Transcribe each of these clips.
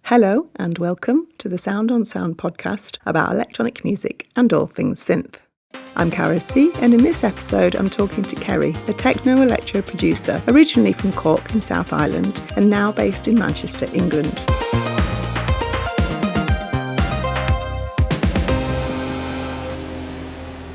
Hello and welcome to the Sound on Sound podcast about electronic music and all things synth. I'm Caro C, and in this episode I'm talking to Kerrie, a techno electro producer originally from Cork in South Ireland and now based in Manchester, England.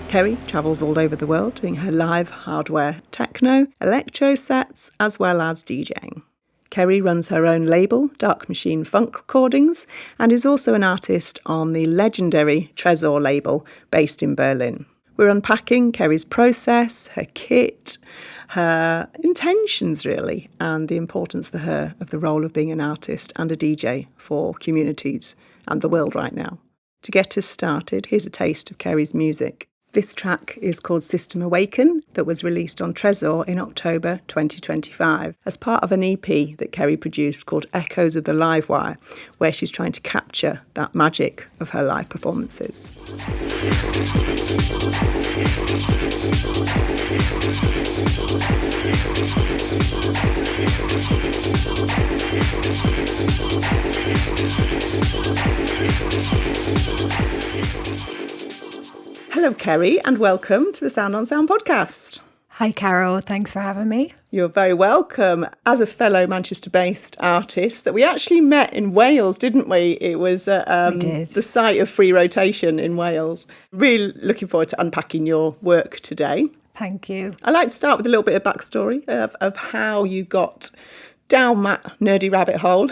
Kerrie travels all over the world doing her live hardware techno, electro sets as well as DJing. Kerrie runs her own label, Dark Machine Funk Recordings, and is also an artist on the legendary Tresor label based in Berlin. We're unpacking Kerrie's process, her kit, her intentions really, and the importance for her of the role of being an artist and a DJ for communities and the world right now. To get us started, here's a taste of Kerrie's music. This track is called System Awaken, that was released on Tresor in October 2025 as part of an EP that Kerrie produced called Echoes of the Livewire, where she's trying to capture that magic of her live performances. Hello, Kerrie, and welcome to the Sound on Sound podcast. Hi, Caro. Thanks for having me. You're very welcome. As a fellow Manchester-based artist, that we actually met in Wales, didn't we? It was the site of Free Rotation in Wales. Really looking forward to unpacking your work today. Thank you. I'd like to start with a little bit of backstory of how you got down that nerdy rabbit hole,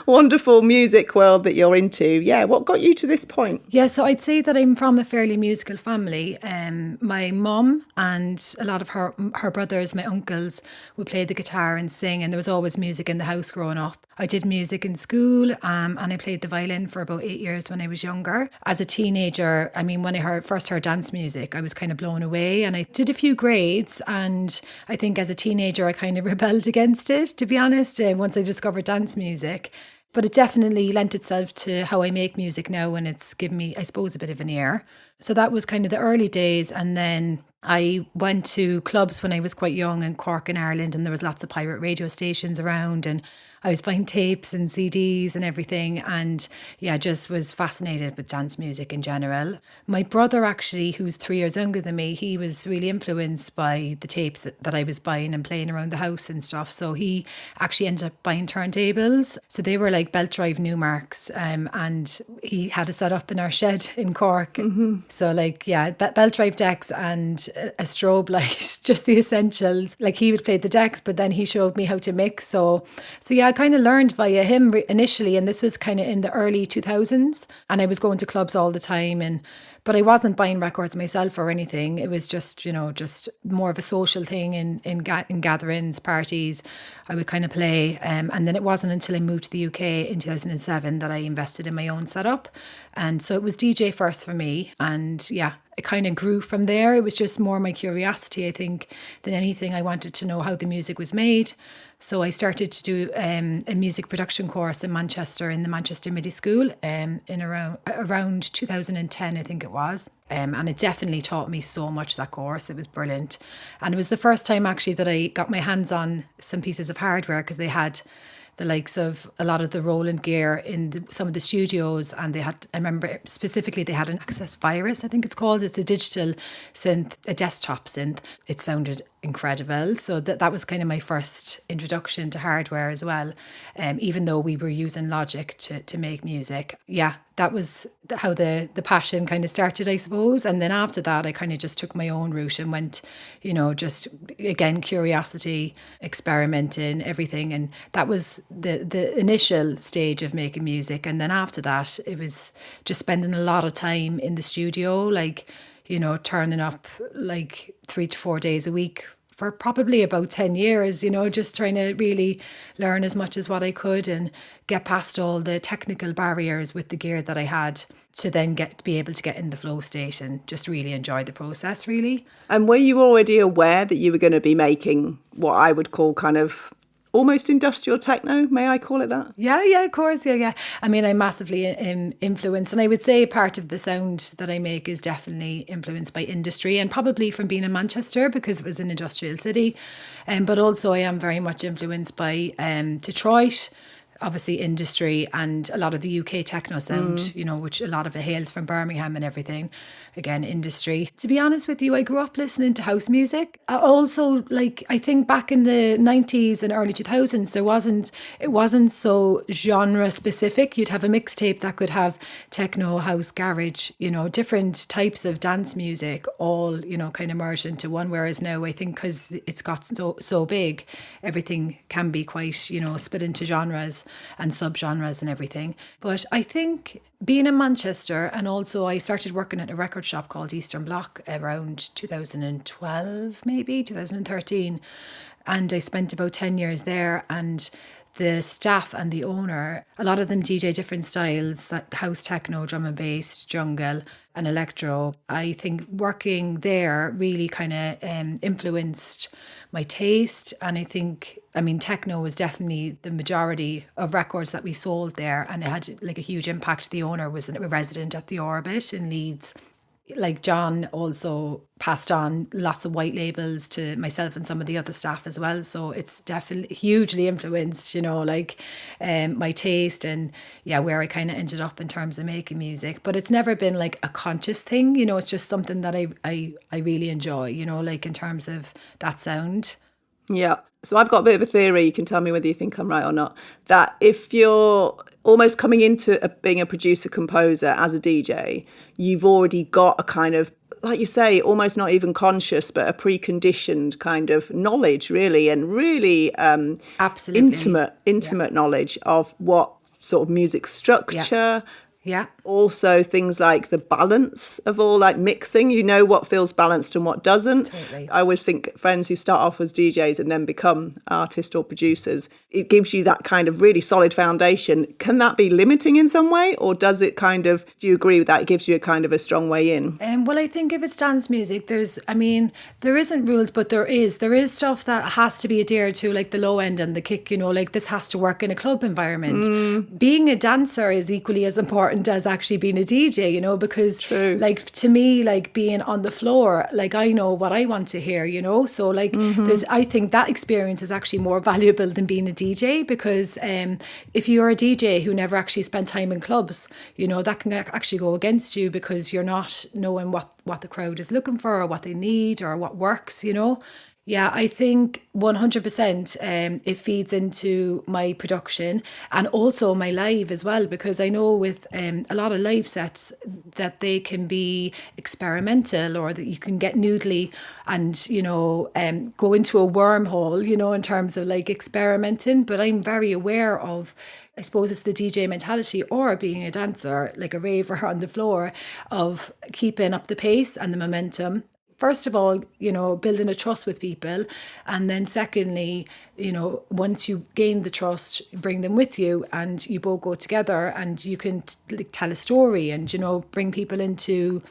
wonderful music world that you're into. Yeah, what got you to this point? Yeah, so I'd say that I'm from a fairly musical family. My mum and a lot of her brothers, my uncles, would play the guitar and sing, and there was always music in the house growing up. I did music in school and I played the violin for about 8 years when I was younger. As a teenager, when I first heard dance music, I was kind of blown away, and I did a few grades, and I think as a teenager I kind of rebelled against it, to be honest, once I discovered dance music. But it definitely lent itself to how I make music now, and it's given me, I suppose, a bit of an ear. So that was kind of the early days, and then I went to clubs when I was quite young in Cork in Ireland, and there was lots of pirate radio stations around, and I was buying tapes and CDs and everything, and yeah, just was fascinated with dance music in general. My brother actually, who's 3 years younger than me, he was really influenced by the tapes that I was buying and playing around the house and stuff. So he actually ended up buying turntables. So they were like belt drive Newmarks, and he had a set up in our shed in Cork. Mm-hmm. So belt drive decks and a strobe light, just the essentials. Like he would play the decks, but then he showed me how to mix. So yeah, I kind of learned via him initially, and this was kind of in the early 2000s, and I was going to clubs all the time, but I wasn't buying records myself or anything. It was just more of a social thing in gatherings, parties. I would kind of play, and then it wasn't until I moved to the UK in 2007 that I invested in my own setup, and so it was DJ first for me, and yeah, it kind of grew from there. It was just more my curiosity, I think, than anything. I wanted to know how the music was made. So I started to do a music production course in Manchester, in the Manchester MIDI School, in around 2010, I think it was. And it definitely taught me so much, that course. It was brilliant. And it was the first time actually that I got my hands on some pieces of hardware, because they had the likes of a lot of the Roland gear in some of the studios, and I remember specifically they had an Access Virus, I think it's called. It's a digital synth, a desktop synth. It sounded incredible. So that was kind of my first introduction to hardware as well, even though we were using Logic to make music. Yeah, that was how the passion kind of started, I suppose. And then after that, I kind of just took my own route and went, just again, curiosity, experimenting, everything. And that was the initial stage of making music. And then after that, it was just spending a lot of time in the studio, turning up 3 to 4 days a week for probably about 10 years, just trying to really learn as much as what I could and get past all the technical barriers with the gear that I had to then be able to get in the flow state and just really enjoy the process, really. And were you already aware that you were going to be making what I would call kind of almost industrial techno, may I call it that? Yeah, of course, yeah. I'm massively influenced, and I would say part of the sound that I make is definitely influenced by industry, and probably from being in Manchester because it was an industrial city, but also I am very much influenced by Detroit, obviously industry and a lot of the UK techno sound, you know, which a lot of it hails from Birmingham and everything. Again, industry. To be honest with you, I grew up listening to house music. Also, like, I think back in the 90s and early 2000s, it wasn't so genre specific. You'd have a mixtape that could have techno, house, garage, you know, different types of dance music, all, you know, kind of merged into one. Whereas now, I think because it's got so big, everything can be quite, you know, split into genres and subgenres and everything. But I think being in Manchester, and also I started working at a record shop called Eastern Bloc around 2012, maybe 2013. And I spent about 10 years there, and the staff and the owner, a lot of them DJ different styles, like house techno, drum and bass, jungle and electro. I think working there really kind of influenced my taste. And I mean, techno was definitely the majority of records that we sold there, and it had like a huge impact. The owner was a resident at the Orbit in Leeds. Like John also passed on lots of white labels to myself and some of the other staff as well. So it's definitely hugely influenced, you know, like my taste and where I kind of ended up in terms of making music. But it's never been like a conscious thing, you know, it's just something that I really enjoy, you know, like in terms of that sound. Yeah. So I've got a bit of a theory, you can tell me whether you think I'm right or not, that if you're almost coming into being a producer-composer as a DJ, you've already got a kind of, like you say, almost not even conscious, but a preconditioned kind of knowledge, really, and really Absolutely. intimate knowledge of what sort of music structure. Yeah. Also things like the balance of all, like mixing, you know what feels balanced and what doesn't. Totally. I always think friends who start off as DJs and then become artists or producers, it gives you that kind of really solid foundation. Can that be limiting in some way, or does it kind of, do you agree with that? It gives you a kind of a strong way in. Well, I think if it's dance music, there isn't rules, but there is stuff that has to be adhered to, like the low end and the kick, you know, like this has to work in a club environment. Being a dancer is equally as important as actually being a DJ, you know, because True. like to me, like being on the floor, like I know what I want to hear, you know, so like I think that experience is actually more valuable than being a DJ, because if you're a DJ who never actually spent time in clubs, you know, that can actually go against you because you're not knowing what the crowd is looking for or what they need or what works, you know. Yeah, I think 100% it feeds into my production and also my live as well, because I know with a lot of live sets that they can be experimental, or that you can get noodly and, you know, go into a wormhole, you know, in terms of like experimenting. But I'm very aware of, I suppose it's the DJ mentality, or being a dancer, like a raver on the floor, of keeping up the pace and the momentum. First of all, you know, building a trust with people. And then secondly, you know, once you gain the trust, bring them with you and you both go together and you can like tell a story and, you know, bring people into,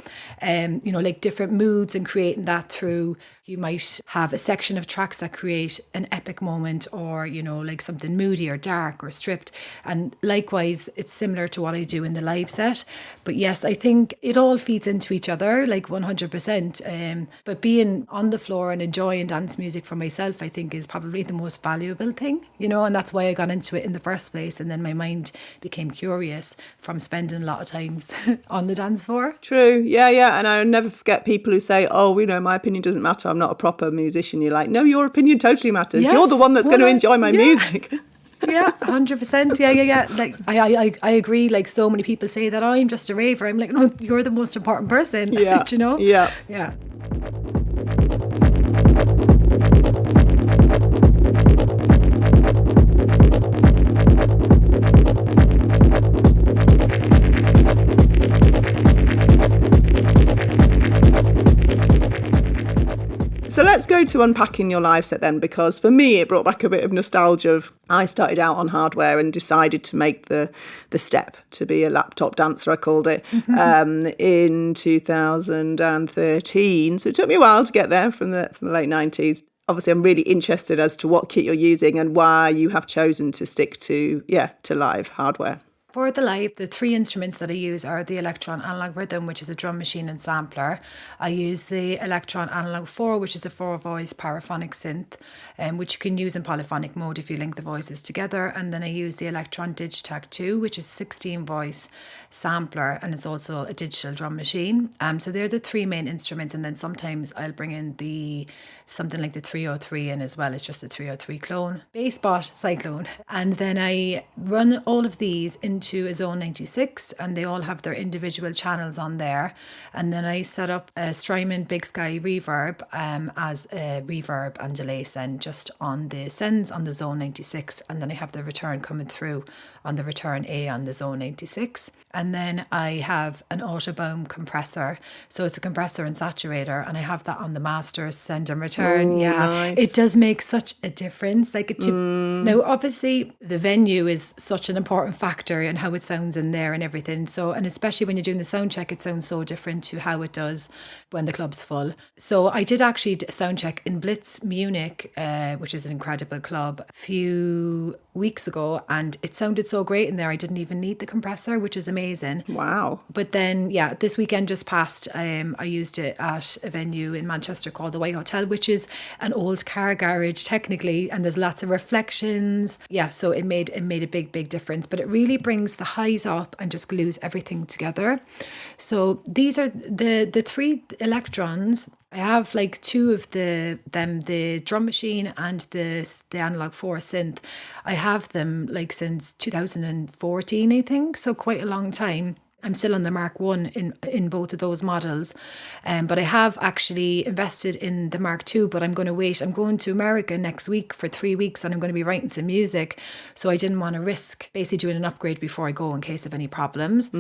you know, like different moods, and creating that through, you might have a section of tracks that create an epic moment, or, you know, like something moody or dark or stripped. And likewise, it's similar to what I do in the live set. But yes, I think it all feeds into each other, like 100%. But being on the floor and enjoying dance music for myself, I think is probably the most valuable thing, you know, and that's why I got into it in the first place. And then my mind became curious from spending a lot of times on the dance floor. True. Yeah. And I'll never forget people who say, oh, you know, my opinion doesn't matter, I'm not a proper musician. You're like, no, your opinion totally matters. Yes. You're the one that's going to enjoy my music. Yeah, 100%. Yeah. Like I agree. Like so many people say that, oh, I'm just a raver. I'm like, no, you're the most important person. Yeah. You know? Yeah. So let's go to unpacking your live set then, because for me it brought back a bit of nostalgia of, I started out on hardware and decided to make the step to be a laptop dancer, I called it, in 2013. So it took me a while to get there from the late 90s. Obviously, I'm really interested as to what kit you're using and why you have chosen to stick to live hardware. For the live, the three instruments that I use are the Elektron Analog Rhythm, which is a drum machine and sampler. I use the Elektron Analog 4, which is a 4-voice paraphonic synth, which you can use in polyphonic mode if you link the voices together. And then I use the Elektron Digitakt 2, which is a 16-voice sampler, and it's also a digital drum machine. So they're the three main instruments, and then sometimes I'll bring in something like the 303 in as well. It's just a 303 clone, bass bot Cyclone. And then I run all of these into a Zone 96, and they all have their individual channels on there. And then I set up a Strymon Big Sky reverb as a reverb and delay send just on the sends on the Zone 96, and then I have the return coming through on the return A on the Zone 96. And then I have an Autobaum compressor, so it's a compressor and saturator, and I have that on the master send and return. Nice. It does make such a difference. Now obviously the venue is such an important factor in how it sounds in there and everything, so, and especially when you're doing the sound check, it sounds so different to how it does when the club's full. So I did actually a sound check in Blitz Munich, which is an incredible club, a few weeks ago, and it sounded so great in there. I didn't even need the compressor, which is amazing. Wow. But then, yeah, this weekend just passed, I used it at a venue in Manchester called the White Hotel, which is an old car garage technically, and there's lots of reflections. Yeah, so it made a big difference, but it really brings the highs up and just glues everything together. So these are the three Elektrons. I have like two of the drum machine and the Analog 4 synth. I have them like since 2014, I think, so quite a long time. I'm still on the Mark 1 in both of those models. But I have actually invested in the Mark 2, but I'm going to wait. I'm going to America next week for 3 weeks, and I'm going to be writing some music. So I didn't want to risk basically doing an upgrade before I go in case of any problems.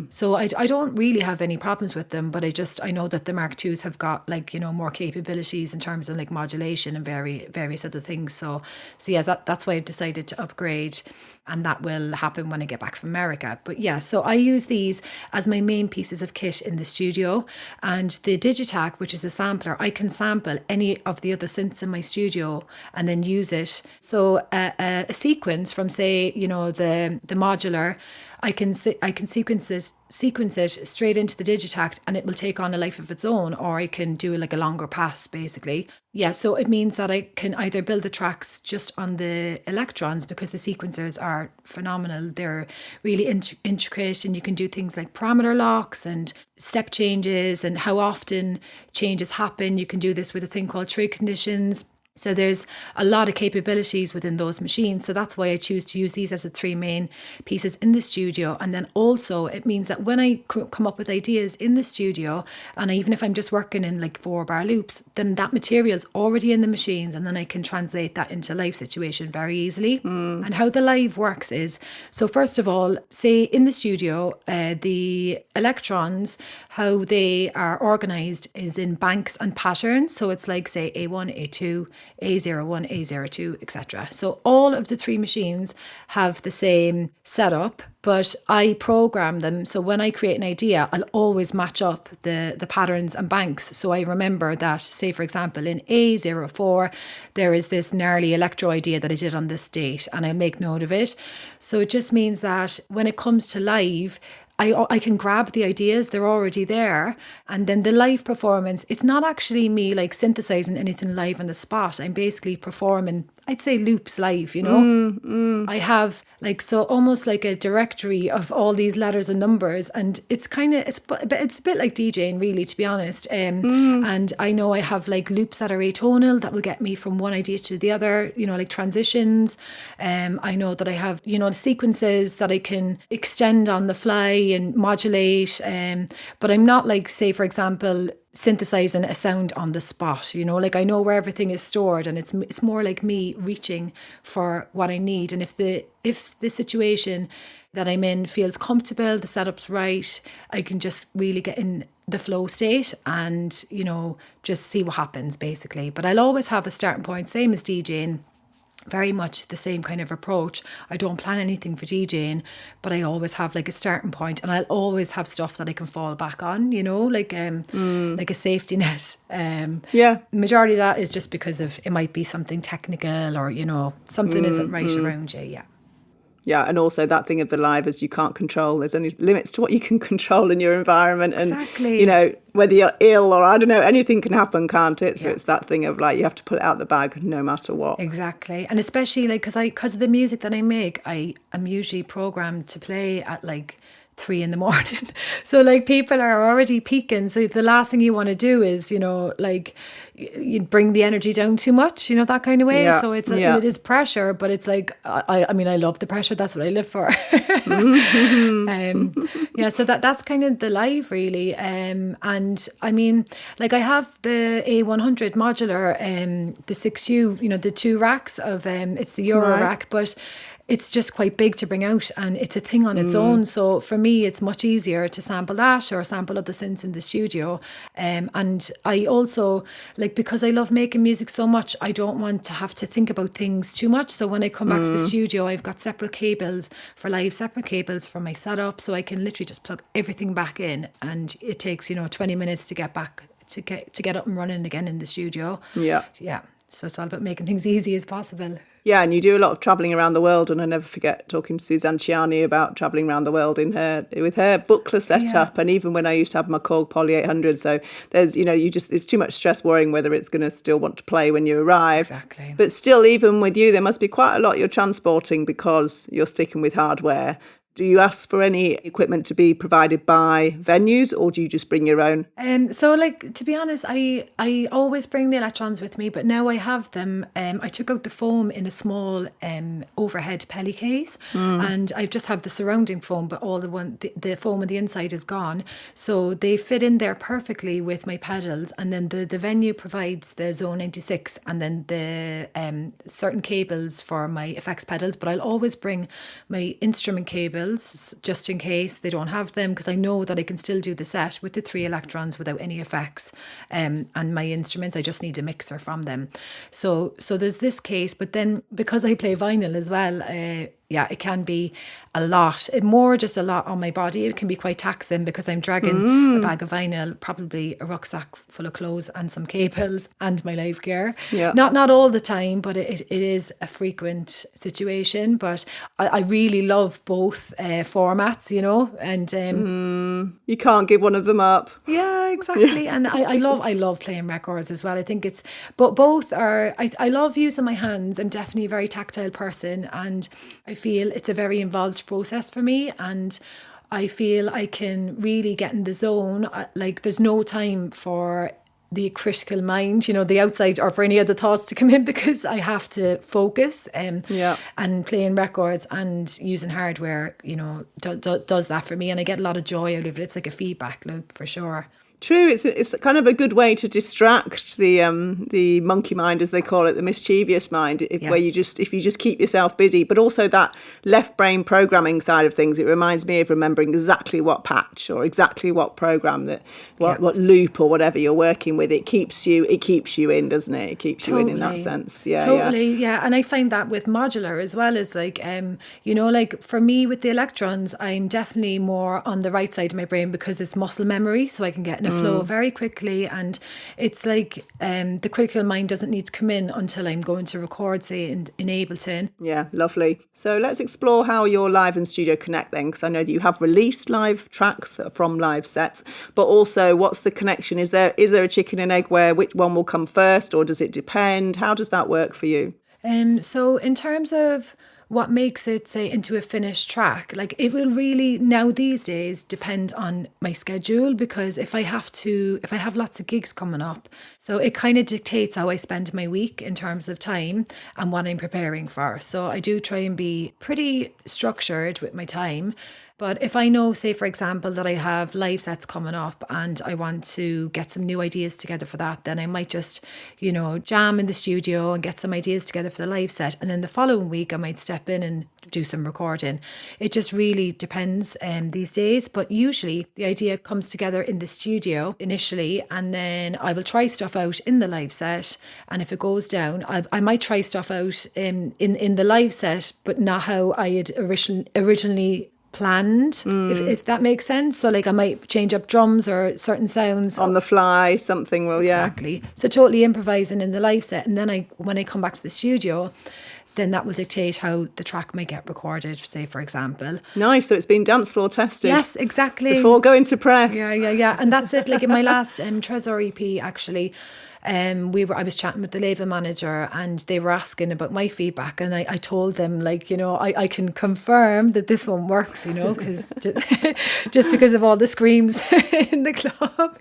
So I don't really have any problems with them, but I know that the Mark 2s have got like, you know, more capabilities in terms of like modulation and various other things. So yeah, that's why I've decided to upgrade, and that will happen when I get back from America. But yeah, so I use these as my main pieces of kit in the studio, and the Digitakt, which is a sampler, I can sample any of the other synths in my studio and then use it. So a sequence from, say, you know, the modular, I can sequence it straight into the Digitakt, and it will take on a life of its own, or I can do like a longer pass basically. Yeah, so it means that I can either build the tracks just on the Elektrons, because the sequencers are phenomenal. They're really intricate, and you can do things like parameter locks and step changes and how often changes happen. You can do this with a thing called trig conditions. So there's a lot of capabilities within those machines. So that's why I choose to use these as the three main pieces in the studio. And then also it means that when I come up with ideas in the studio, and even if I'm just working in like 4-bar loops, then that material's already in the machines, and then I can translate that into live situation very easily. And how the live works is, so first of all, say in the studio, the Elektrons, how they are organized is in banks and patterns. So it's like, say, A1, A2, A01, A02, etc. So all of the three machines have the same setup, but I program them. So when I create an idea, I'll always match up the patterns and banks. So I remember that, say, for example, in A04, there is this gnarly electro idea that I did on this date, and I make note of it. So it just means that when it comes to live, I can grab the ideas, they're already there. And then the live performance, it's not actually me like synthesizing anything live on the spot. I'm basically performing, I'd say, loops live, you know. I have like, so almost like a directory of all these letters and numbers, and it's kind of, it's a bit like DJing really, to be honest. And I know I have like loops that are atonal that will get me from one idea to the other, you know, like transitions. I know that I have, you know, sequences that I can extend on the fly and modulate, but I'm not like, say, for example, synthesizing a sound on the spot, you know, like I know where everything is stored, and it's more like me reaching for what I need. And if the situation that I'm in feels comfortable, the setup's right, I can just really get in the flow state and, you know, just see what happens basically. But I'll always have a starting point, same as DJing. Very much the same kind of approach. I don't plan anything for DJing, but I always have like a starting point, and I'll always have stuff that I can fall back on, you know, like a safety net. Yeah. Majority of that is just because of it might be something technical, or, you know, something isn't right around you. Yeah. Yeah, and also that thing of the live as you can't control. There's only limits to what you can control in your environment. And, Exactly. you know, whether you're ill or I don't know, anything can happen, can't it? So Yeah. it's that thing of like you have to put it out the bag no matter what. Exactly. And especially like because of the music that I make, I am usually programmed to play at like 3 a.m. So like people are already peaking. So the last thing you want to do is, you know, like you bring the energy down too much, you know, that kind of way. Yeah, So it yeah. is pressure, but it's like, I mean, I love the pressure. That's what I live for. Yeah, so that's kind of the live really. And I mean, like I have the A100 modular, the 6U, you know, the 2 racks of, it's the Euro Right. rack, but it's just quite big to bring out and it's a thing on its own. So for me, it's much easier to sample that or sample other synths in the studio. And I also, like, because I love making music so much, I don't want to have to think about things too much. So when I come back to the studio, I've got separate cables for live, separate cables for my setup. So I can literally just plug everything back in and it takes, you know, 20 minutes to get back, to get up and running again in the studio. Yeah. Yeah. So it's all about making things easy as possible. Yeah, and you do a lot of travelling around the world, and I never forget talking to Suzanne Ciani about travelling around the world with her booklet set up, and even when I used to have my Korg Poly 800. So there's, you know, it's too much stress worrying whether it's going to still want to play when you arrive. Exactly. But still, even with you, there must be quite a lot you're transporting because you're sticking with hardware. Do you ask for any equipment to be provided by venues, or do you just bring your own? So like, to be honest, I always bring the Elektrons with me, but now I have them. I took out the foam in a small overhead Pelly case, and I just have the surrounding foam, but all the foam on the inside is gone. So they fit in there perfectly with my pedals, and then the venue provides the Zone 96 and then the certain cables for my effects pedals, but I'll always bring my instrument cables just in case they don't have them, because I know that I can still do the set with the 3 Elektrons without any effects, and my instruments, I just need a mixer from them. So there's this case, but then because I play vinyl as well, it can be a lot, just a lot on my body. It can be quite taxing because I'm dragging a bag of vinyl, probably a rucksack full of clothes and some cables and my live gear. Yeah. Not all the time, but it is a frequent situation. But I really love both formats, you know, and You can't give one of them up. yeah, exactly. Yeah. And I love playing records as well. I think but both are, I love using my hands. I'm definitely a very tactile person, and I feel it's a very involved process for me, and I feel I can really get in the zone. Like there's no time for the critical mind, you know, the outside, or for any other thoughts to come in, because I have to focus. And playing records and using hardware, you know, does that for me, and I get a lot of joy out of it. It's like a feedback loop for sure. True, it's kind of a good way to distract the monkey mind, as they call it, the mischievous mind, where if you just keep yourself busy. But also that left brain programming side of things, it reminds me of remembering exactly what patch or exactly what program what loop or whatever you're working with. It keeps you in, doesn't it? It keeps you in that sense. Yeah, totally. Yeah, and I find that with modular as well, is like you know, like for me with the Elektrons, I'm definitely more on the right side of my brain because it's muscle memory, so I can get in a flow very quickly, and it's like the critical mind doesn't need to come in until I'm going to record, say in Ableton. Yeah, lovely. So let's explore how your live and studio connect then, because I know that you have released live tracks that are from live sets, but also what's the connection? Is there a chicken and egg where which one will come first, or does it depend? How does that work for you? So in terms of what makes it, say, into a finished track, like it will really now these days depend on my schedule, because if I have lots of gigs coming up, so it kind of dictates how I spend my week in terms of time and what I'm preparing for. So I do try and be pretty structured with my time. But if I know, say, for example, that I have live sets coming up and I want to get some new ideas together for that, then I might just, you know, jam in the studio and get some ideas together for the live set. And then the following week, I might step in and do some recording. It just really depends these days. But usually the idea comes together in the studio initially, and then I will try stuff out in the live set. And if it goes down, I might try stuff out in the live set, but not how I had originally planned, if that makes sense. So like I might change up drums or certain sounds on the fly, something will, yeah. Exactly. So totally improvising in the live set, and then when I come back to the studio, then that will dictate how the track might get recorded, say, for example. Nice. So it's been dance floor tested. Yes, exactly. Before going to press. Yeah. And that's it. Like in my last Tresor EP, actually, I was chatting with the label manager and they were asking about my feedback, and I told them, like, you know, I can confirm that this one works, you know, because just because of all the screams in the club.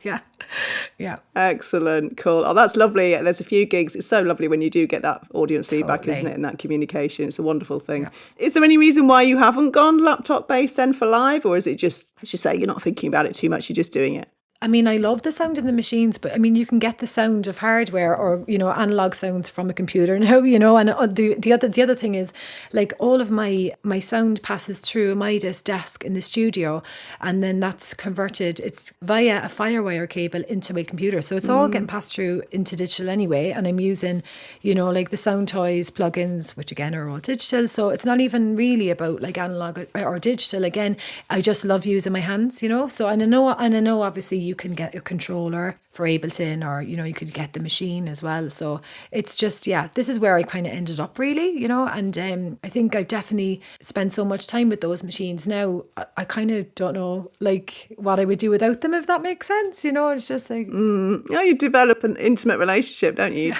Yeah. Excellent. Cool. Oh, that's lovely. There's a few gigs. It's so lovely when you do get that audience feedback, Totally. isn't it? And that communication. It's a wonderful thing. Yeah. Is there any reason why you haven't gone laptop based then for live? Or is it just, as you say, you're not thinking about it too much, you're just doing it? I mean, I love the sound of the machines, but I mean, you can get the sound of hardware or, you know, analog sounds from a computer now, you know. And the other thing is, like, all of my sound passes through a Midas desk in the studio, and then that's converted. It's via a FireWire cable into my computer, so it's all getting passed through into digital anyway. And I'm using, you know, like the Sound Toys plugins, which again are all digital. So it's not even really about like analog or digital. Again, I just love using my hands, you know. So and I know obviously you can get a controller for Ableton, or, you know, you could get the machine as well. So it's just, yeah, this is where I kind of ended up, really, you know. And I think I've definitely spent so much time with those machines now. I kind of don't know, like, what I would do without them, if that makes sense, you know. It's just like yeah, you develop an intimate relationship, don't you?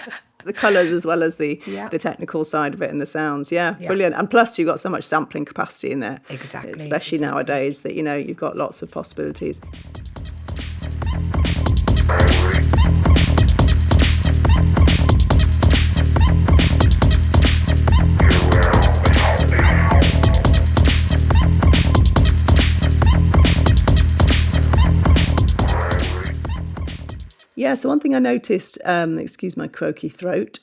The colours as well as the technical side of it and the sounds. Yeah, brilliant. And plus you've got so much sampling capacity in there. Exactly. Especially nowadays that, you know, you've got lots of possibilities. Yeah, so one thing I noticed, excuse my croaky throat,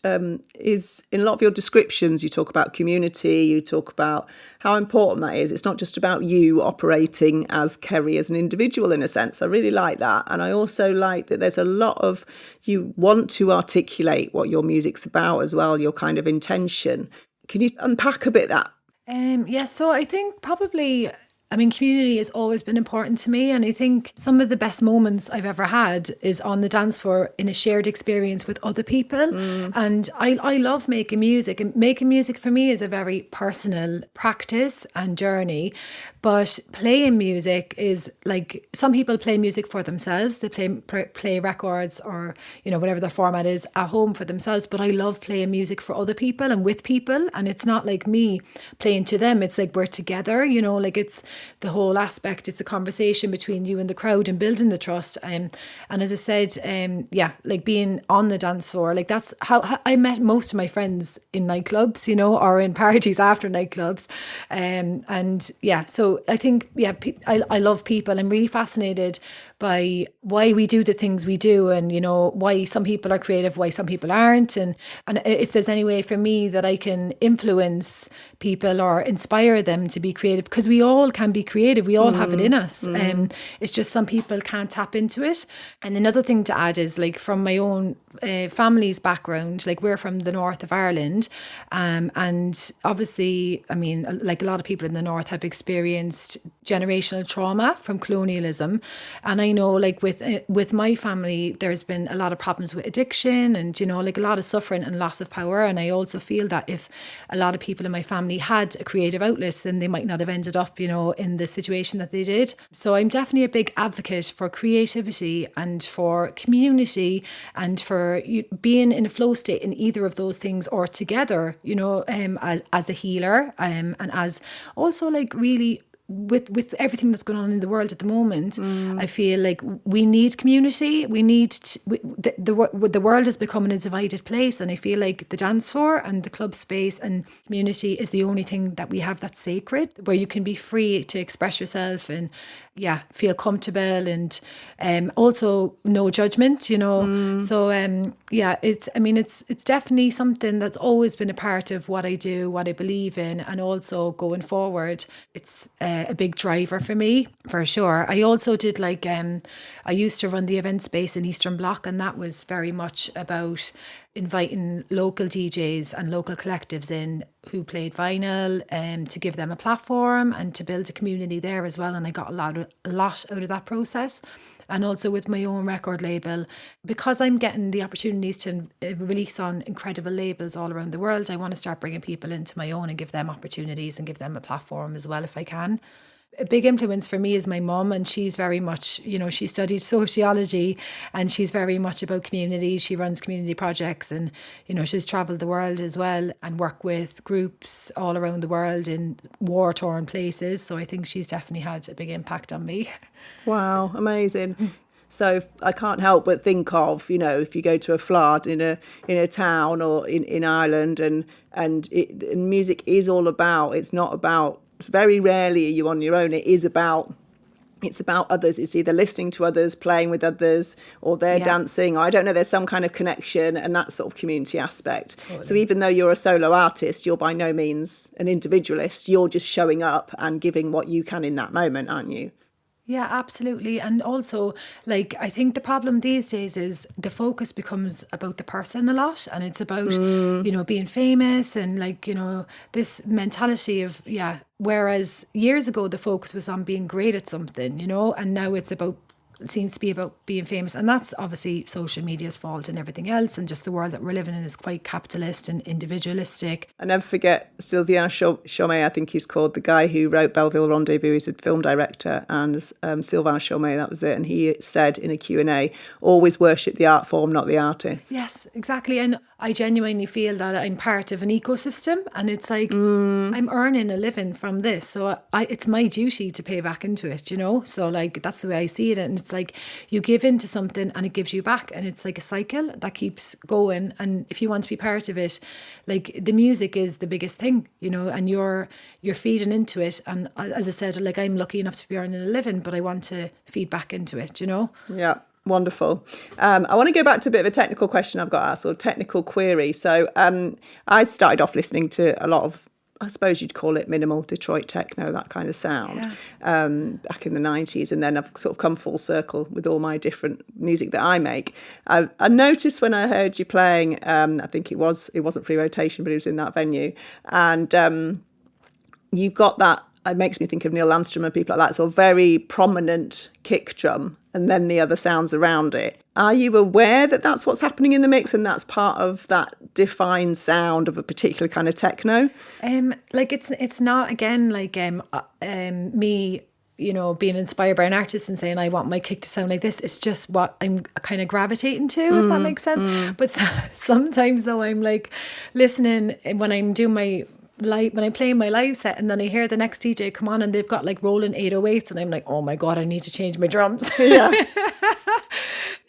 is in a lot of your descriptions you talk about community, you talk about how important that is. It's not just about you operating as Kerrie, as an individual in a sense. I really like that. And I also like that there's a lot of, you want to articulate what your music's about as well, your kind of intention. Can you unpack a bit that? So I think probably, I mean, community has always been important to me, and I think some of the best moments I've ever had is on the dance floor in a shared experience with other people. And I love making music, and making music for me is a very personal practice and journey. But playing music is like, some people play music for themselves. They play records or, you know, whatever their format is at home for themselves. But I love playing music for other people and with people. And it's not like me playing to them. It's like we're together, you know, like it's the whole aspect. It's a conversation between you and the crowd and building the trust. And as I said, like being on the dance floor, like that's how I met most of my friends, in nightclubs, you know, or in parties after nightclubs. So I think, I love people. I'm really fascinated by why we do the things we do, and, you know, why some people are creative, why some people aren't. And if there's any way for me that I can influence people or inspire them to be creative, because we all can be creative, we all have it in us. It's just some people can't tap into it. And another thing to add is, like, from my own family's background, like, we're from the north of Ireland, and obviously, I mean, like, a lot of people in the north have experienced generational trauma from colonialism. And I know, like, with my family, there's been a lot of problems with addiction and, you know, like, a lot of suffering and loss of power. And I also feel that if a lot of people in my family had a creative outlet, then they might not have ended up, you know, in the situation that they did. So I'm definitely a big advocate for creativity and for community and for being in a flow state in either of those things, or together, you know, as a healer, and as also, like, really with everything that's going on in the world at the moment, I feel like we need community. We need the world is becoming a divided place, and I feel like the dance floor and the club space and community is the only thing that we have that's sacred, where you can be free to express yourself and feel comfortable, and also no judgment, you know. So it's definitely something that's always been a part of what I do, what I believe in, and also going forward, it's a big driver for me, for sure. I also did, like, I used to run the event space in Eastern Bloc, and that was very much about inviting local DJs and local collectives in who played vinyl to give them a platform and to build a community there as well. And I got a lot out of that process. And also with my own record label, because I'm getting the opportunities to release on incredible labels all around the world, I want to start bringing people into my own and give them opportunities and give them a platform as well if I can. A big influence for me is my mum, and she's very much, she studied sociology and she's very much about community. She runs community projects and, she's travelled the world as well and worked with groups all around the world in war-torn places. So I think she's definitely had a big impact on me. Wow, amazing. So I can't help but think of, if you go to a flood in a town or in Ireland and music is all about, it's not about, very rarely are you on your own. It's about others. It's either listening to others, playing with others, or they're dancing, or I don't know, there's some kind of connection and that sort of community aspect. Totally. So even though you're a solo artist, you're by no means an individualist. You're just showing up and giving what you can in that moment, aren't you? Yeah, absolutely. And also, I think the problem these days is the focus becomes about the person a lot, and it's about, being famous and this mentality of, whereas years ago the focus was on being great at something, and now it seems to be about being famous. And that's obviously social media's fault and everything else, and just the world that we're living in is quite capitalist and individualistic. I never forget Sylvain Chomet, I think he's called, the guy who wrote Belleville Rendezvous. He's a film director, and Sylvain Chomet, that was it. And he said in a Q&A, always worship the art form, not the artist. Yes, exactly. And I genuinely feel that I'm part of an ecosystem, and it's I'm earning a living from this, so it's my duty to pay back into it, so that's the way I see it. And it's you give into something and it gives you back, and it's like a cycle that keeps going. And if you want to be part of it, the music is the biggest thing, and you're feeding into it. And as I said, I'm lucky enough to be earning a living, but I want to feed back into it, Yeah. Wonderful. I want to go back to a bit of a technical question I've got asked, or technical query. So I started off listening to a lot of, I suppose you'd call it minimal Detroit techno, that kind of sound, back in the 90s. And then I've sort of come full circle with all my different music that I make. I noticed when I heard you playing, I think it wasn't Free Rotation, but it was in that venue. And you've got that, it makes me think of Neil Landstrom and people like that, so a very prominent kick drum and then the other sounds around it. Are you aware that that's what's happening in the mix and that's part of that defined sound of a particular kind of techno? It's not, again, me, being inspired by an artist and saying I want my kick to sound like this. It's just what I'm kind of gravitating to, if that makes sense. But sometimes though I'm listening when I'm doing when I play my live set, and then I hear the next DJ come on and they've got rolling 808s, and I'm like, oh my God, I need to change my drums. Yeah.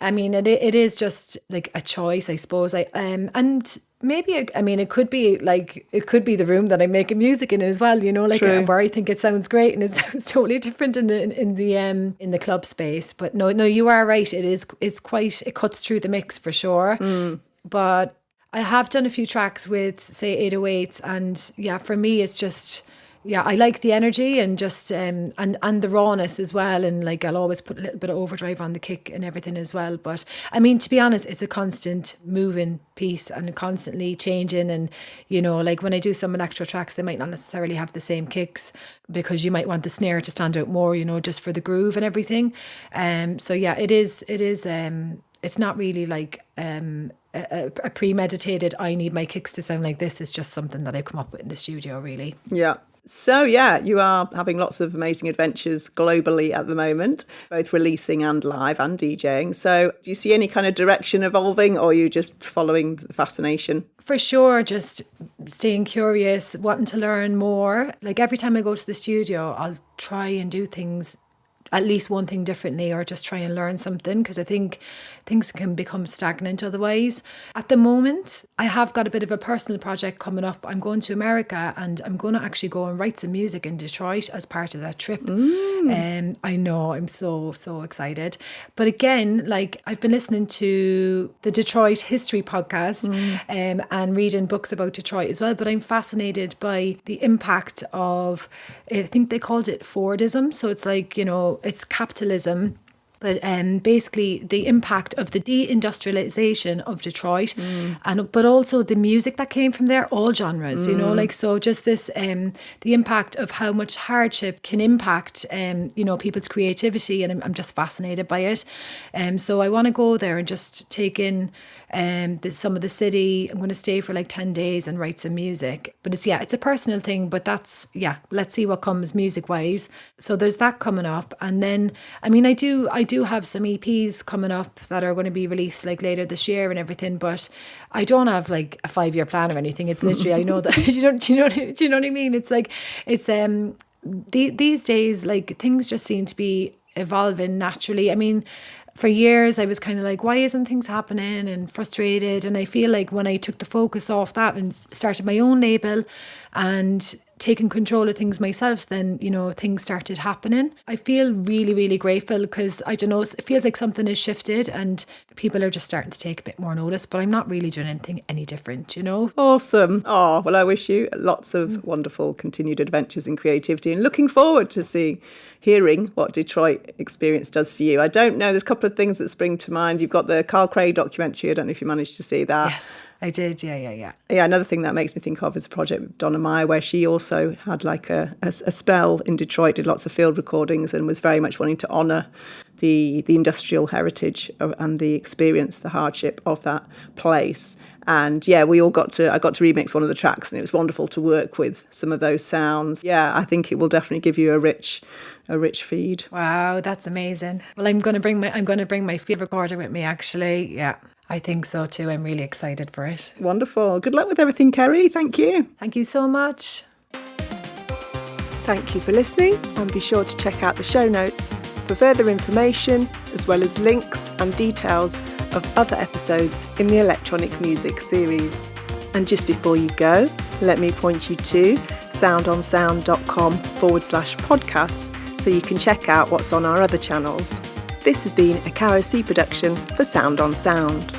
I mean, it is just a choice, I suppose. And maybe, it could be the room that I'm making music in as well, where I think it sounds great and it sounds totally different in the club space. But no, you are right. It cuts through the mix for sure. But I have done a few tracks with, say, 808s, and for me it's just, I like the energy and just and the rawness as well, and I'll always put a little bit of overdrive on the kick and everything as well. But to be honest, it's a constant moving piece and constantly changing, and when I do some electro tracks, they might not necessarily have the same kicks because you might want the snare to stand out more, just for the groove and everything. It is it's not really a premeditated, I need my kicks to sound like this. It's just something that I come up with in the studio, really. Yeah. So, you are having lots of amazing adventures globally at the moment, both releasing and live and DJing. So do you see any kind of direction evolving, or are you just following the fascination? For sure, just staying curious, wanting to learn more. Every time I go to the studio, I'll try and do things, at least one thing differently, or just try and learn something, because I think things can become stagnant otherwise. At the moment, I have got a bit of a personal project coming up. I'm going to America, and I'm going to actually go and write some music in Detroit as part of that trip. I know, I'm so excited. But again, I've been listening to the Detroit History podcast and reading books about Detroit as well, but I'm fascinated by the impact of, I think they called it Fordism. So it's it's capitalism, But basically the impact of the deindustrialization of Detroit, but also the music that came from there, all genres, you know, like, so just this, the impact of how much hardship can impact, you know, people's creativity, and I'm just fascinated by it. So I want to go there and just take in some of the city. I'm going to stay for like 10 days and write some music. But it's a personal thing, but let's see what comes music wise. So there's that coming up. And then, I mean, I do have some EPs coming up that are going to be released like later this year and everything, but I don't have like a 5-year plan or anything. It's literally, I know that, do you know what I mean? It's like, it's, these days, like, things just seem to be evolving naturally. I mean, for years I was kind of like, why isn't things happening, and frustrated. And I feel like when I took the focus off that and started my own label and taking control of things myself, then, you know, things started happening. I feel really, really grateful, because I don't know, it feels like something has shifted and people are just starting to take a bit more notice, but I'm not really doing anything any different, you know. Awesome. Oh, well, I wish you lots of wonderful continued adventures in creativity, and looking forward to hearing what Detroit experience does for you. I don't know, there's a couple of things that spring to mind. You've got the Caro C documentary. I don't know if you managed to see that. Yes, I did. Yeah. Yeah, another thing that makes me think of is a project with Donna Meyer, where she also had like a spell in Detroit, did lots of field recordings, and was very much wanting to honour the industrial heritage and the experience, the hardship of that place. And yeah, I got to remix one of the tracks, and it was wonderful to work with some of those sounds. Yeah, I think it will definitely give you a rich feed. Wow, that's amazing. Well, I'm going to bring my field recorder with me, actually. Yeah, I think so too. I'm really excited for it. Wonderful. Good luck with everything, Kerrie. Thank you. Thank you so much. Thank you for listening, and be sure to check out the show notes for further information, as well as links and details of other episodes in the electronic music series. And just before you go, let me point you to soundonsound.com/podcasts, so you can check out what's on our other channels. This has been a Caro C production for Sound on Sound.